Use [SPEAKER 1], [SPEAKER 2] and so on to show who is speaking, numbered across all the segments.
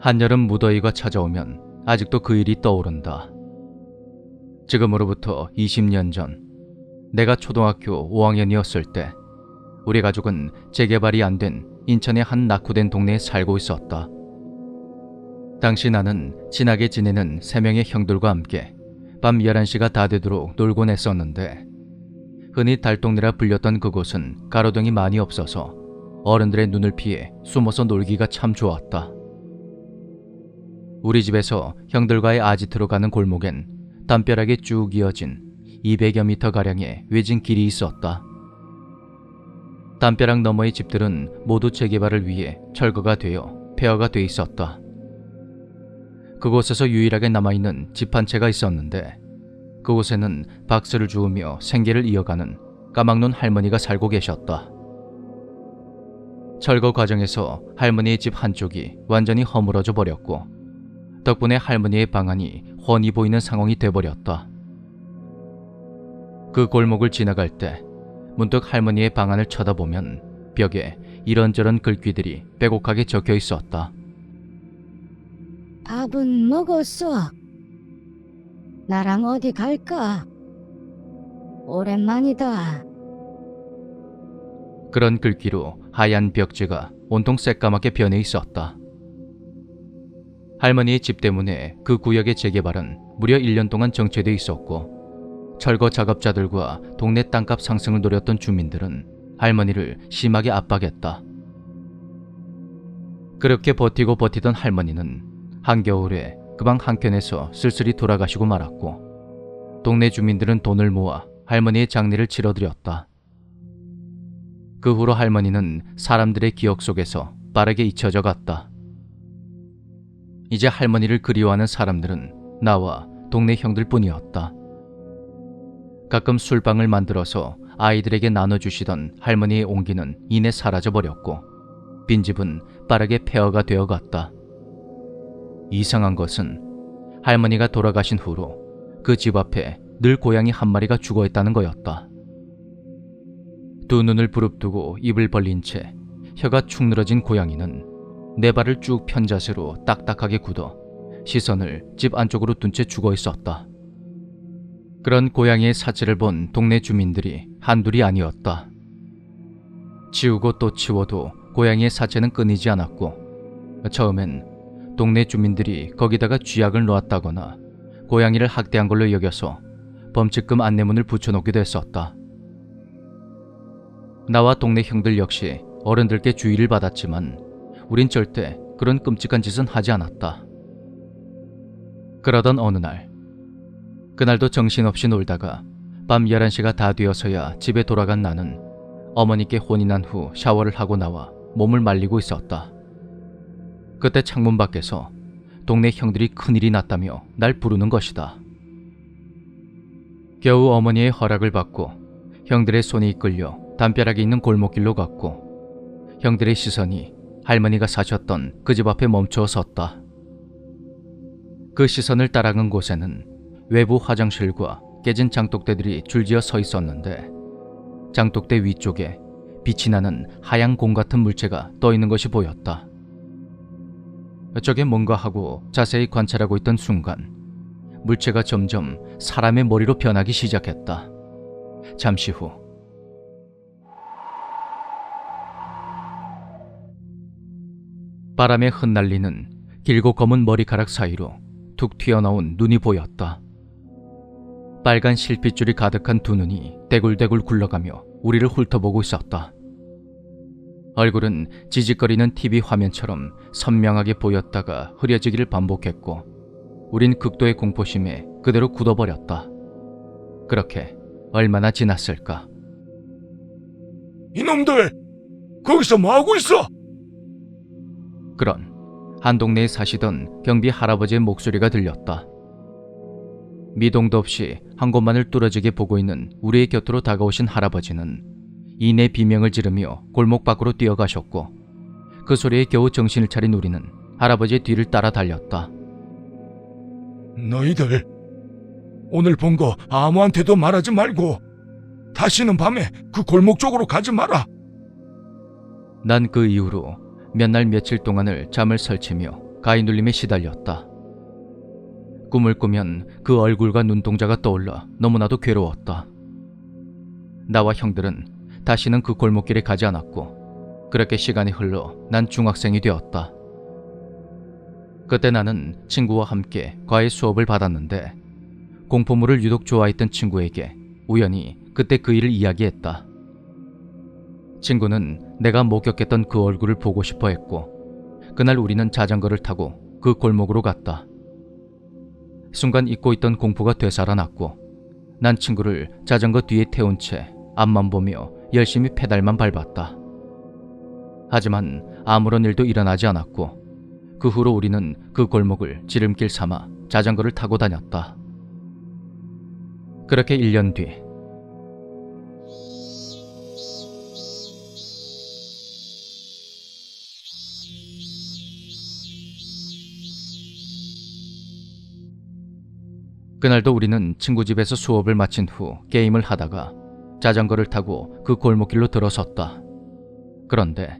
[SPEAKER 1] 한여름 무더위가 찾아오면 아직도 그 일이 떠오른다. 지금으로부터 20년 전, 내가 초등학교 5학년이었을 때 우리 가족은 재개발이 안 된 인천의 한 낙후된 동네에 살고 있었다. 당시 나는 친하게 지내는 3명의 형들과 함께 밤 11시가 다 되도록 놀곤 했었는데, 흔히 달동네라 불렸던 그곳은 가로등이 많이 없어서 어른들의 눈을 피해 숨어서 놀기가 참 좋았다. 우리 집에서 형들과의 아지트로 가는 골목엔 담벼락에 쭉 이어진 200여 미터가량의 외진 길이 있었다. 담벼락 너머의 집들은 모두 재개발을 위해 철거가 되어 폐허가 돼 있었다. 그곳에서 유일하게 남아있는 집 한 채가 있었는데, 그곳에는 박수를 주우며 생계를 이어가는 까막눈 할머니가 살고 계셨다. 철거 과정에서 할머니의 집 한쪽이 완전히 허물어져 버렸고, 덕분에 할머니의 방안이 훤히 보이는 상황이 돼버렸다. 그 골목을 지나갈 때 문득 할머니의 방안을 쳐다보면 벽에 이런저런 글귀들이 빼곡하게 적혀 있었다.
[SPEAKER 2] 밥은 먹었어? 나랑 어디 갈까? 오랜만이다.
[SPEAKER 1] 그런 글귀로 하얀 벽지가 온통 새까맣게 변해 있었다. 할머니의 집 때문에 그 구역의 재개발은 무려 1년 동안 정체돼 있었고, 철거 작업자들과 동네 땅값 상승을 노렸던 주민들은 할머니를 심하게 압박했다. 그렇게 버티고 버티던 할머니는 한겨울에 그 방 한켠에서 쓸쓸히 돌아가시고 말았고, 동네 주민들은 돈을 모아 할머니의 장례를 치러드렸다. 그 후로 할머니는 사람들의 기억 속에서 빠르게 잊혀져 갔다. 이제 할머니를 그리워하는 사람들은 나와 동네 형들 뿐이었다. 가끔 술방을 만들어서 아이들에게 나눠주시던 할머니의 온기는 이내 사라져버렸고, 빈집은 빠르게 폐허가 되어갔다. 이상한 것은 할머니가 돌아가신 후로 그 집 앞에 늘 고양이 한 마리가 죽어있다는 거였다. 두 눈을 부릅뜨고 입을 벌린 채 혀가 축 늘어진 고양이는 네 발을 쭉 편 자세로 딱딱하게 굳어 시선을 집 안쪽으로 둔 채 죽어있었다. 그런 고양이의 사체를 본 동네 주민들이 한둘이 아니었다. 치우고 또 치워도 고양이의 사체는 끊이지 않았고, 처음엔 동네 주민들이 거기다가 쥐약을 놓았다거나 고양이를 학대한 걸로 여겨서 범칙금 안내문을 붙여놓기도 했었다. 나와 동네 형들 역시 어른들께 주의를 받았지만 우린 절대 그런 끔찍한 짓은 하지 않았다. 그러던 어느 날, 그날도 정신없이 놀다가 밤 11시가 다 되어서야 집에 돌아간 나는 어머니께 혼이 난 후 샤워를 하고 나와 몸을 말리고 있었다. 그때 창문 밖에서 동네 형들이 큰일이 났다며 날 부르는 것이다. 겨우 어머니의 허락을 받고 형들의 손이 이끌려 담벼락에 있는 골목길로 갔고, 형들의 시선이 할머니가 사셨던 그 집 앞에 멈춰 섰다. 그 시선을 따라간 곳에는 외부 화장실과 깨진 장독대들이 줄지어 서 있었는데, 장독대 위쪽에 빛이 나는 하얀 공 같은 물체가 떠 있는 것이 보였다. 저게 뭔가 하고 자세히 관찰하고 있던 순간 물체가 점점 사람의 머리로 변하기 시작했다. 잠시 후 바람에 흩날리는 길고 검은 머리카락 사이로 툭 튀어나온 눈이 보였다. 빨간 실핏줄이 가득한 두 눈이 대굴대굴 굴러가며 우리를 훑어보고 있었다. 얼굴은 지직거리는 TV 화면처럼 선명하게 보였다가 흐려지기를 반복했고, 우린 극도의 공포심에 그대로 굳어버렸다. 그렇게 얼마나 지났을까?
[SPEAKER 3] 이놈들! 거기서 뭐하고 있어?
[SPEAKER 1] 그런 한 동네에 사시던 경비 할아버지의 목소리가 들렸다. 미동도 없이 한 곳만을 뚫어지게 보고 있는 우리의 곁으로 다가오신 할아버지는 이내 비명을 지르며 골목 밖으로 뛰어가셨고, 그 소리에 겨우 정신을 차린 우리는 할아버지의 뒤를 따라 달렸다.
[SPEAKER 3] 너희들 오늘 본 거 아무한테도 말하지 말고 다시는 밤에 그 골목 쪽으로 가지 마라.
[SPEAKER 1] 난 그 이후로 몇 날 며칠 동안을 잠을 설치며 가위 눌림에 시달렸다. 꿈을 꾸면 그 얼굴과 눈동자가 떠올라 너무나도 괴로웠다. 나와 형들은 다시는 그 골목길에 가지 않았고 그렇게 시간이 흘러 난 중학생이 되었다. 그때 나는 친구와 함께 과외 수업을 받았는데 공포물을 유독 좋아했던 친구에게 우연히 그때 그 일을 이야기했다. 친구는 내가 목격했던 그 얼굴을 보고 싶어 했고 그날 우리는 자전거를 타고 그 골목으로 갔다. 순간 잊고 있던 공포가 되살아났고 난 친구를 자전거 뒤에 태운 채 앞만 보며 열심히 페달만 밟았다. 하지만 아무런 일도 일어나지 않았고 그 후로 우리는 그 골목을 지름길 삼아 자전거를 타고 다녔다. 그렇게 1년 뒤 그날도 우리는 친구 집에서 수업을 마친 후 게임을 하다가 자전거를 타고 그 골목길로 들어섰다. 그런데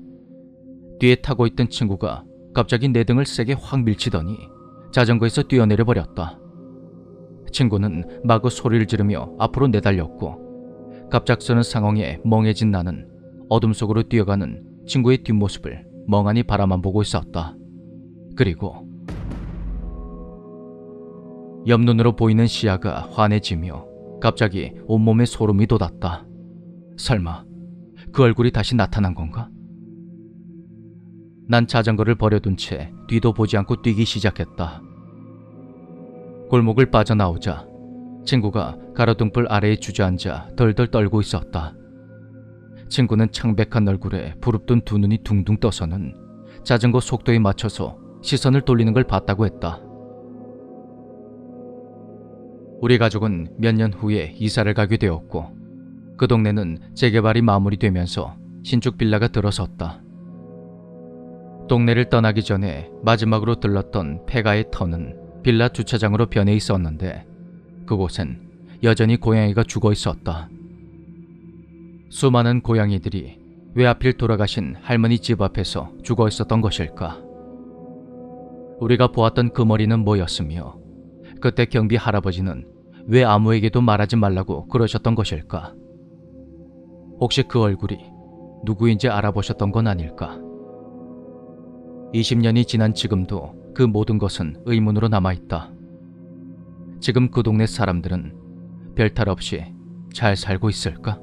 [SPEAKER 1] 뒤에 타고 있던 친구가 갑자기 내 등을 세게 확 밀치더니 자전거에서 뛰어내려 버렸다. 친구는 마구 소리를 지르며 앞으로 내달렸고 갑작스런 상황에 멍해진 나는 어둠 속으로 뛰어가는 친구의 뒷모습을 멍하니 바라만 보고 있었다. 그리고 옆눈으로 보이는 시야가 환해지며 갑자기 온몸에 소름이 돋았다. 설마 그 얼굴이 다시 나타난 건가? 난 자전거를 버려둔 채 뒤도 보지 않고 뛰기 시작했다. 골목을 빠져나오자 친구가 가로등불 아래에 주저앉아 덜덜 떨고 있었다. 친구는 창백한 얼굴에 부릅뜬 두 눈이 둥둥 떠서는 자전거 속도에 맞춰서 시선을 돌리는 걸 봤다고 했다. 우리 가족은 몇 년 후에 이사를 가게 되었고 그 동네는 재개발이 마무리되면서 신축 빌라가 들어섰다. 동네를 떠나기 전에 마지막으로 들렀던 폐가의 터는 빌라 주차장으로 변해 있었는데 그곳엔 여전히 고양이가 죽어 있었다. 수많은 고양이들이 왜 하필 돌아가신 할머니 집 앞에서 죽어 있었던 것일까? 우리가 보았던 그 머리는 뭐였으며 그때 경비 할아버지는 왜 아무에게도 말하지 말라고 그러셨던 것일까? 혹시 그 얼굴이 누구인지 알아보셨던 건 아닐까? 20년이 지난 지금도 그 모든 것은 의문으로 남아있다. 지금 그 동네 사람들은 별탈 없이 잘 살고 있을까?